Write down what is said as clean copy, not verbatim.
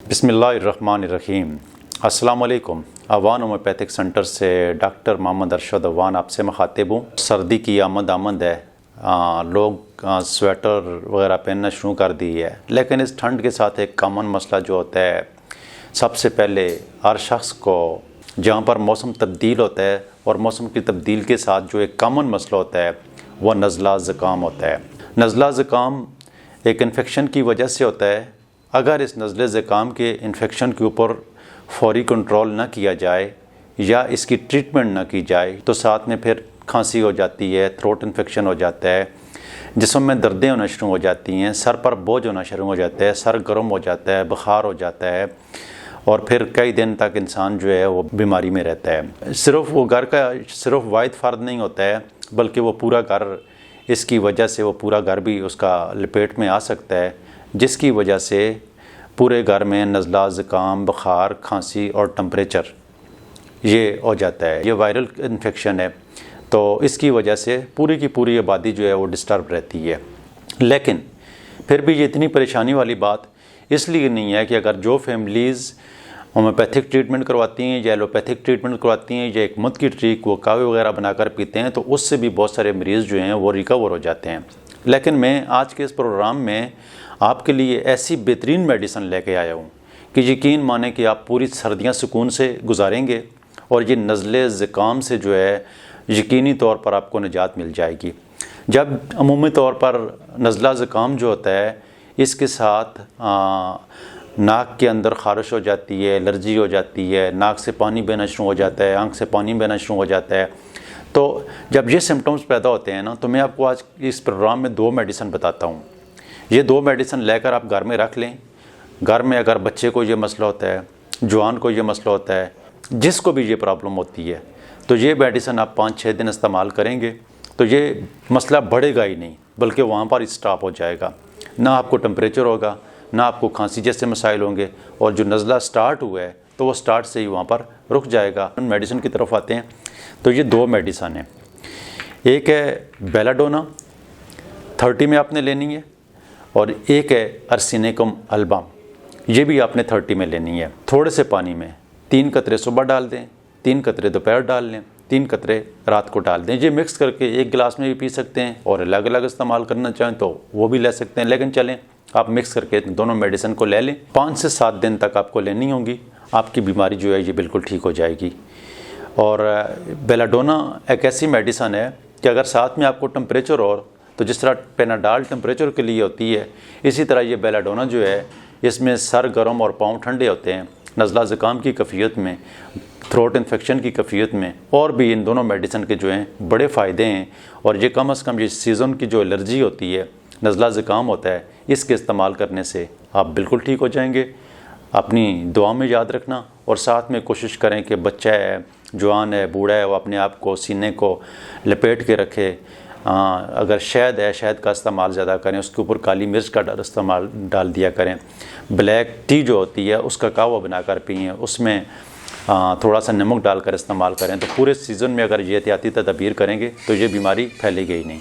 बिस्मिल्लाहिर्रहमानिर्रहीम। अस्सलाम वालेकुम। अवान होम्योपैथिक सेंटर से डॉक्टर मोहम्मद अरशद अवान आपसे मुखातिब हूँ। सर्दी की आमद है, लोग स्वेटर वगैरह पहनना शुरू कर दी है, लेकिन इस ठंड के साथ एक कॉमन मसला जो होता है, सबसे पहले हर शख्स को जहाँ पर मौसम तब्दील होता है और मौसम की तब्दील के साथ जो एक कॉमन मसला होता है वह नज़ला ज़ुकाम होता है। नज़ला ज़ुकाम एक इन्फेक्शन की वजह से होता है। अगर इस नज़ले ज़ुकाम के इन्फेक्शन के ऊपर फौरी कंट्रोल ना किया जाए या इसकी ट्रीटमेंट ना की जाए तो साथ में फिर खांसी हो जाती है, थ्रोट इन्फेक्शन हो जाता है, जिस्म में दर्दें होना शुरू हो जाती हैं, सर पर बोझ होना शुरू हो जाता है, सर गर्म हो जाता है, बुखार हो जाता है और फिर कई दिन तक इंसान जो है वो बीमारी में रहता है। सिर्फ वो घर का सिर्फ वाहिद फ़र्द नहीं होता है, बल्कि वो पूरा घर, इसकी वजह से वो पूरा घर भी उसका लपेट में आ सकता है, जिसकी वजह से पूरे घर में नज़ला ज़ुकाम, बुखार, खांसी और टेम्परेचर ये हो जाता है। ये वायरल इन्फेक्शन है, तो इसकी वजह से पूरी की पूरी आबादी जो है वो डिस्टर्ब रहती है। लेकिन फिर भी ये इतनी परेशानी वाली बात इसलिए नहीं है कि अगर जो फैमिलीज़ होम्योपैथिक ट्रीटमेंट करवाती हैं या एलोपैथिक ट्रीटमेंट करवाती हैं या एक मुद की ट्रीक वो कावे वगैरह बनाकर पीते हैं तो उससे भी बहुत सारे मरीज़ जो हैं वो रिकवर हो जाते हैं। लेकिन मैं आज के इस प्रोग्राम में आपके लिए ऐसी बेहतरीन मेडिसिन लेके आया हूँ कि यकीन माने कि आप पूरी सर्दियाँ सुकून से गुजारेंगे और ये नज़ले ज़ुकाम से जो है यकीनी तौर पर आपको निजात मिल जाएगी। जब अमूमी तौर पर नज़ला ज़ुकाम जो होता है इसके साथ नाक के अंदर ख़ारिश हो जाती है, एलर्जी हो जाती है, नाक से पानी बहना शुरू हो जाता है, आँख से पानी बहना शुरू हो जाता है। तो जब ये सिम्टम्स पैदा होते हैं ना, तो मैं आपको आज इस प्रोग्राम में 2 मेडिसिन बताता हूँ। ये 2 मेडिसिन लेकर आप घर में रख लें। घर में अगर बच्चे को ये मसला होता है, जवान को ये मसला होता है, जिसको भी ये प्रॉब्लम होती है, तो ये मेडिसिन आप 5-6 दिन इस्तेमाल करेंगे तो ये मसला बढ़ेगा ही नहीं, बल्कि वहाँ पर स्टॉप हो जाएगा। ना आपको टेम्परेचर होगा, ना आपको खांसी जैसे मसाइल होंगे, और जो नज़ला स्टार्ट हुआ है तो वो स्टार्ट से ही वहाँ पर रुक जाएगा। मेडिसिन की तरफ आते हैं तो ये 2 मेडिसिन हैं। एक है बेलाडोना 30 में आपने लेनी है, और एक है अर्सेनिकम अल्बम, ये भी आपने 30 में लेनी है। थोड़े से पानी में 3 कतरे सुबह डाल दें, 3 कतरे दोपहर डाल लें, 3 कतरे रात को डाल दें। ये मिक्स करके एक गिलास में भी पी सकते हैं और अलग अलग इस्तेमाल करना चाहें तो वो भी ले सकते हैं, लेकिन चलें आप मिक्स करके दोनों मेडिसिन को ले लें। 5 से 7 दिन तक आपको लेनी होगी, आपकी बीमारी जो है ये बिल्कुल ठीक हो जाएगी। और बेलाडोना एक ऐसी मेडिसिन है कि अगर साथ में आपको टेम्परेचर और, तो जिस तरह पेनाडाल टेम्परेचर के लिए होती है, इसी तरह ये बेलाडोना जो है इसमें सर गर्म और पाँव ठंडे होते हैं। नज़ला ज़ुकाम की कैफियत में, थ्रोट इन्फेक्शन की कैफियत में, और भी इन दोनों मेडिसिन के जो हैं बड़े फ़ायदे हैं। और ये कम अज़ कम ये सीज़न की जो एलर्जी होती है, नज़ला ज़ुकाम होता है, इसके इस्तेमाल करने से आप बिल्कुल ठीक हो जाएंगे। अपनी दुआ में याद रखना और साथ में कोशिश करें कि बच्चा है, जवान है, बूढ़ा है, वो अपने आप को सीने को लपेट के रखे। अगर शहद है, शहद का इस्तेमाल ज़्यादा करें, उसके ऊपर काली मिर्च का इस्तेमाल डाल दिया करें। ब्लैक टी जो होती है उसका कावा बनाकर पिएँ, उसमें थोड़ा सा नमक डालकर इस्तेमाल करें। तो पूरे सीज़न में अगर ये एहतियाती तदबीर करेंगे तो ये बीमारी फैलेगी ही नहीं।